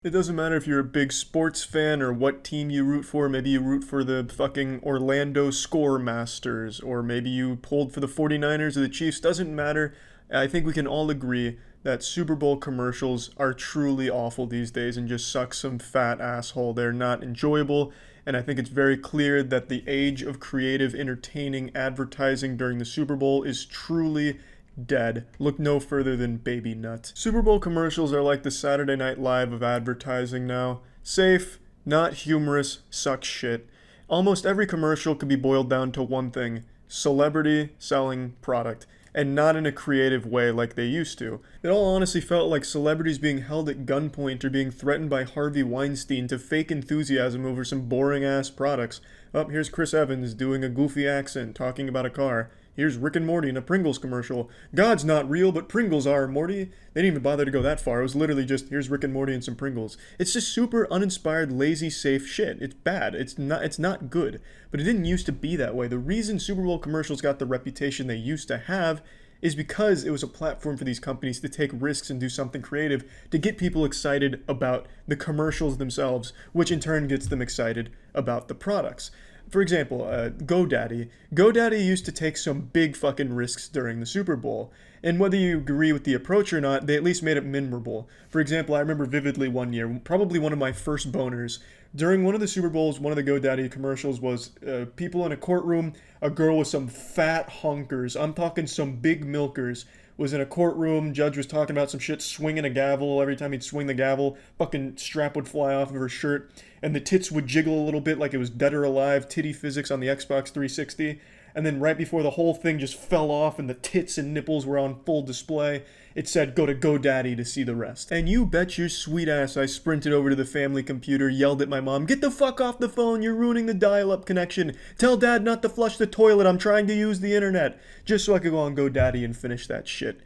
It doesn't matter if you're a big sports fan or what team you root for. Maybe you root for the fucking Orlando Score Masters, or maybe you pulled for the 49ers or the Chiefs. Doesn't matter. I think we can all agree that Super Bowl commercials are truly awful these days and just suck some fat asshole. They're not enjoyable, and I think it's very clear that the age of creative, entertaining advertising during the Super Bowl is truly dead. Look no further than Baby Nut. Super Bowl commercials are like the Saturday Night Live of advertising now. Safe, not humorous, suck shit. Almost every commercial could be boiled down to one thing: celebrity selling product. And not in a creative way like they used to. It all honestly felt like celebrities being held at gunpoint or being threatened by Harvey Weinstein to fake enthusiasm over some boring ass products. Here's Chris Evans doing a goofy accent talking about a car. Here's Rick and Morty in a Pringles commercial. God's not real, but Pringles are, Morty. They didn't even bother to go that far. It was literally just, here's Rick and Morty and some Pringles. It's just super uninspired, lazy, safe shit. It's bad. It's not good. But it didn't used to be that way. The reason Super Bowl commercials got the reputation they used to have is because it was a platform for these companies to take risks and do something creative to get people excited about the commercials themselves, which in turn gets them excited about the products. For example, GoDaddy. GoDaddy used to take some big fucking risks during the Super Bowl. And whether you agree with the approach or not, they at least made it memorable. For example, I remember vividly one year, probably one of my first boners. During one of the Super Bowls, one of the GoDaddy commercials was people in a courtroom, a girl with some fat hunkers. I'm talking some big milkers. Was in a courtroom, judge was talking about some shit, swinging a gavel. Every time he'd swing the gavel, fucking strap would fly off of her shirt, and the tits would jiggle a little bit like it was Dead or Alive, titty physics on the Xbox 360. And then right before the whole thing just fell off and the tits and nipples were on full display, it said go to GoDaddy to see the rest. And you bet your sweet ass I sprinted over to the family computer, yelled at my mom, "Get the fuck off the phone, you're ruining the dial-up connection. Tell dad not to flush the toilet, I'm trying to use the internet." Just so I could go on GoDaddy and finish that shit.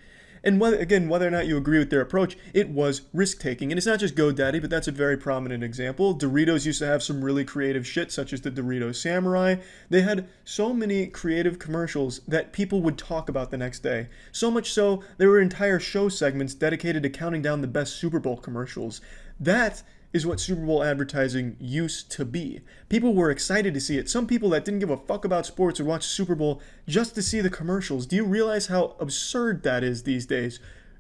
And whether or not you agree with their approach, it was risk-taking. And it's not just GoDaddy, but that's a very prominent example. Doritos used to have some really creative shit, such as the Dorito Samurai. They had so many creative commercials that people would talk about the next day. So much so, there were entire show segments dedicated to counting down the best Super Bowl commercials. That is what Super Bowl advertising used to be. People were excited to see it. Some people that didn't give a fuck about sports would watch Super Bowl just to see the commercials. Do you realize how absurd that is these days?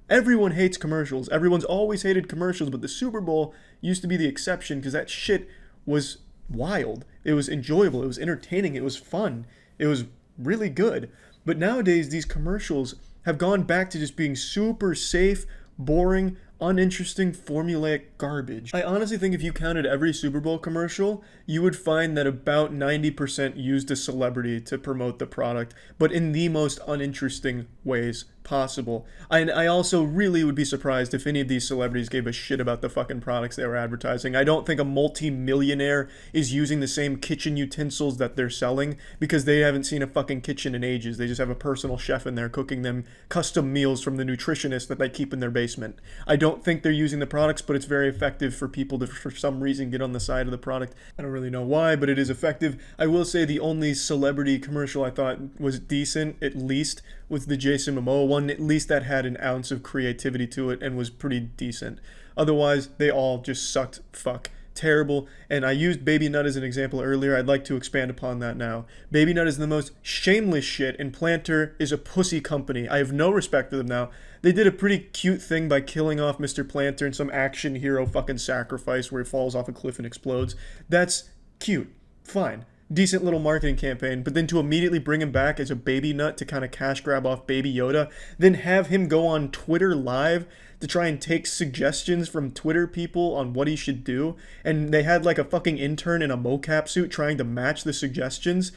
Everyone hates commercials. Everyone's always hated commercials, but the Super Bowl used to be the exception because that shit was wild. It was enjoyable. It was entertaining. It was fun. It was really good. But nowadays, these commercials have gone back to just being super safe, boring, uninteresting, formulaic garbage. I honestly think if you counted every Super Bowl commercial, you would find that about 90% used a celebrity to promote the product, but in the most uninteresting ways possible. I also really would be surprised if any of these celebrities gave a shit about the fucking products they were advertising. I don't think a multi-millionaire is using the same kitchen utensils that they're selling because they haven't seen a fucking kitchen in ages. They just have a personal chef in there cooking them custom meals from the nutritionist that they keep in their basement. I don't think they're using the products, but it's very effective for people to, for some reason, get on the side of the product. I don't really know why, but it is effective. I will say the only celebrity commercial I thought was decent, at least, was the Jason Momoa one. At least that had an ounce of creativity to it and was pretty decent. Otherwise, they all just sucked fuck. Terrible. And I used Baby Nut as an example earlier. I'd like to expand upon that now. Baby Nut is the most shameless shit, and Planter is a pussy company. I have no respect for them now. They did a pretty cute thing by killing off Mr. Planter in some action hero fucking sacrifice where he falls off a cliff and explodes. That's cute. Fine. Decent little marketing campaign, but then to immediately bring him back as a Baby Nut to kind of cash grab off Baby Yoda, then have him go on Twitter live to try and take suggestions from Twitter people on what he should do, and they had like a fucking intern in a mocap suit trying to match the suggestions.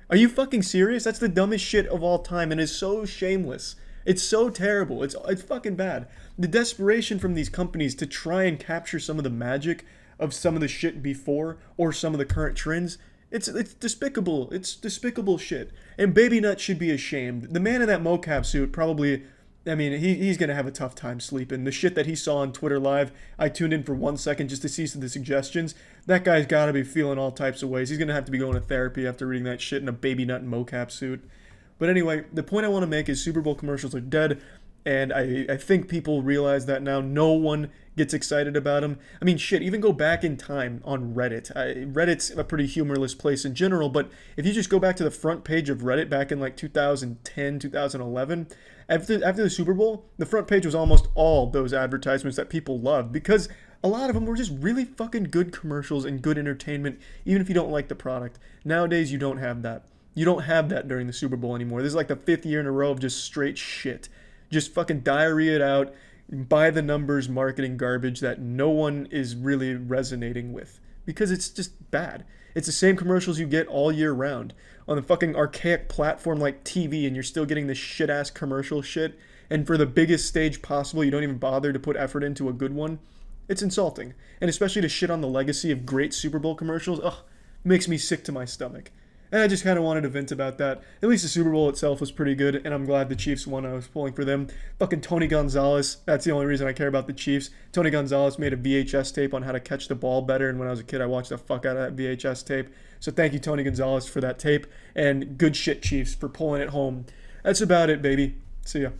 Are you fucking serious? That's the dumbest shit of all time and is so shameless. It's so terrible. It's fucking bad. The desperation from these companies to try and capture some of the magic of some of the shit before or some of the current trends, it's despicable. It's despicable shit. And Baby Nut should be ashamed. The man in that mocap suit probably, I mean, he's going to have a tough time sleeping. The shit that he saw on Twitter Live, I tuned in for 1 second just to see some of the suggestions. That guy's got to be feeling all types of ways. He's going to have to be going to therapy after reading that shit in a Baby Nut mocap suit. But anyway, the point I want to make is Super Bowl commercials are dead. And I think people realize that now. No one gets excited about him. I mean, shit, even go back in time on Reddit. Reddit's a pretty humorless place in general, but if you just go back to the front page of Reddit back in like 2010, 2011, after the Super Bowl, the front page was almost all those advertisements that people loved because a lot of them were just really fucking good commercials and good entertainment, even if you don't like the product. Nowadays, you don't have that. You don't have that during the Super Bowl anymore. This is like the 5th year in a row of just straight shit. Just fucking diarrhea it out, by the numbers marketing garbage that no one is really resonating with because it's just bad. It's the same commercials you get all year round on the fucking archaic platform like TV, and you're still getting this shit ass commercial shit. And for the biggest stage possible, you don't even bother to put effort into a good one. It's insulting, and especially to shit on the legacy of great Super Bowl commercials. Ugh, makes me sick to my stomach. And I just kind of wanted to vent about that. At least the Super Bowl itself was pretty good, and I'm glad the Chiefs won. I was pulling for them. Fucking Tony Gonzalez. That's the only reason I care about the Chiefs. Tony Gonzalez made a VHS tape on how to catch the ball better, and when I was a kid, I watched the fuck out of that VHS tape. So thank you, Tony Gonzalez, for that tape, and good shit, Chiefs, for pulling it home. That's about it, baby. See ya.